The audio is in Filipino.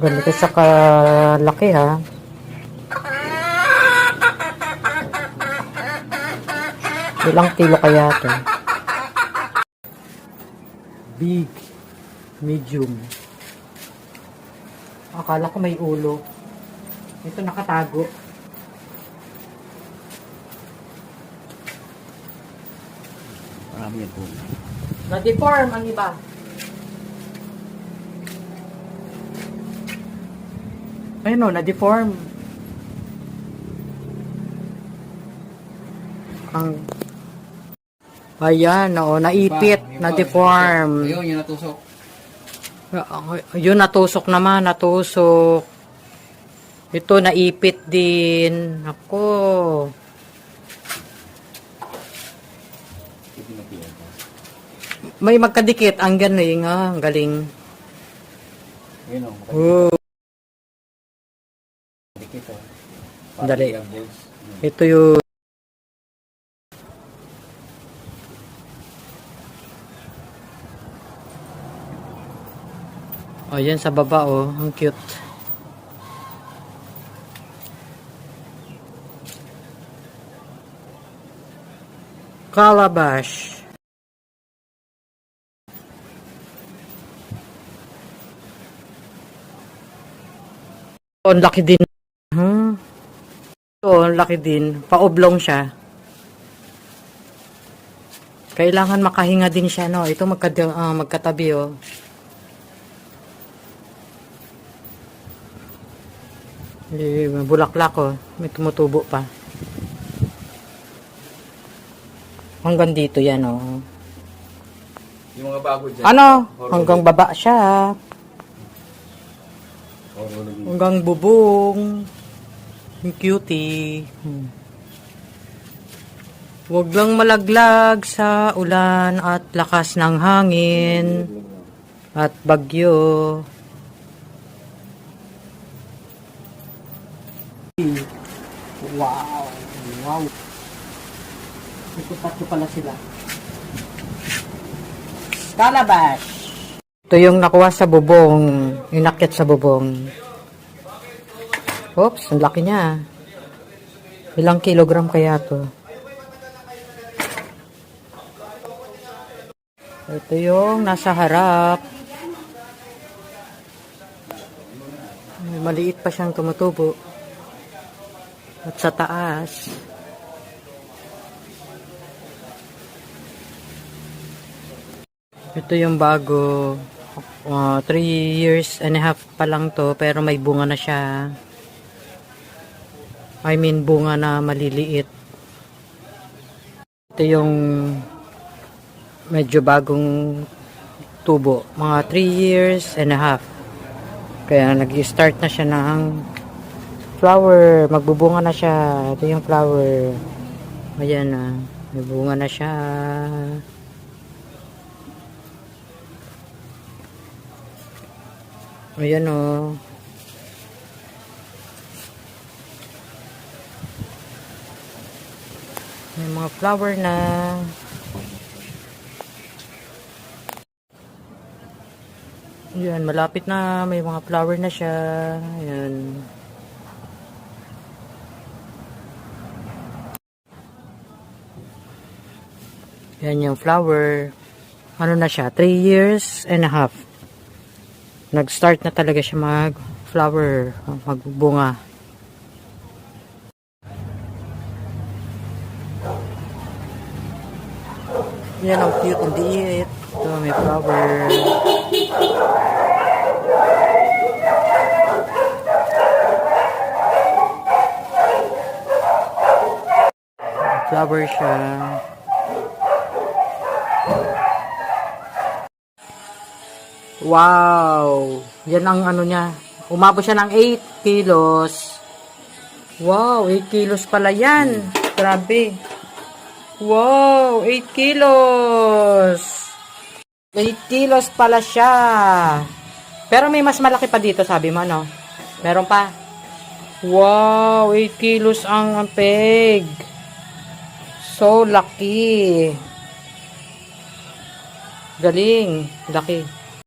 Ganito siya kalaki ha. Ilang kilo kaya ito? Big. Medium. Akala ko may ulo. Ito nakatago. Marami yan po. Na-deform ang iba. Ayun o, na-deform. Ayan, o, naipit, na-deform. Ayun, yung natusok. Yun, natusok naman, natusok. Ito, naipit din. Ako. May magkadikit. Ang galing, ang galing. Ayun o. Oh. Dikit o. Dali. Ito yung ayan sa baba oh, ang cute. Calabash. Oh, ang laki din. Ito, ang laki din. Paoblong siya. Kailangan makahinga din siya, no? Ito magkatabi, oh. Bulaklak, oh. May tumutubo pa. Hanggang dito yan, oh. Yung mga bago dyan. Ano? Hanggang baba siya. Hanggang bubong. Yung cutie. Huwag lang malaglag sa ulan at lakas ng hangin at bagyo. Wow! Wow! Ito tatlo pala sila. Calabash! Ito yung nakuha sa bubong. Inakyat sa bubong. Oops, ang laki niya. Ilang kilogram kaya to? Ito yung nasa harap. Maliit pa siyang tumutubo. At sa taas. Ito yung bago. 3 years and a half pa lang to, pero may bunga na siya. I mean, bunga na maliliit. Ito yung medyo bagong tubo. Mga 3 years and a half. Kaya nag-start na siya ng flower. Magbubunga na siya. Ito yung flower. Ayan na. May bunga na siya. Ayan o. May mga flower na. Ayan, malapit na. May mga flower na siya. Ayan. Ayan yung flower. Ano na siya? 3 years and a half. Nag-start na talaga siya mag-flower, magbunga. Yan ang cute, ang liit. Ito, may flower. Flower siya. Wow! Yan ang ano niya. Umabot siya ng 8 kilos. Wow! 8 kilos pala yan. Grabe. Wow! 8 kilos! 8 kilos pala siya. Pero may mas malaki pa dito, sabi mo, no? Meron pa. Wow! 8 kilos ang peg. So, laki. Galing. Laki.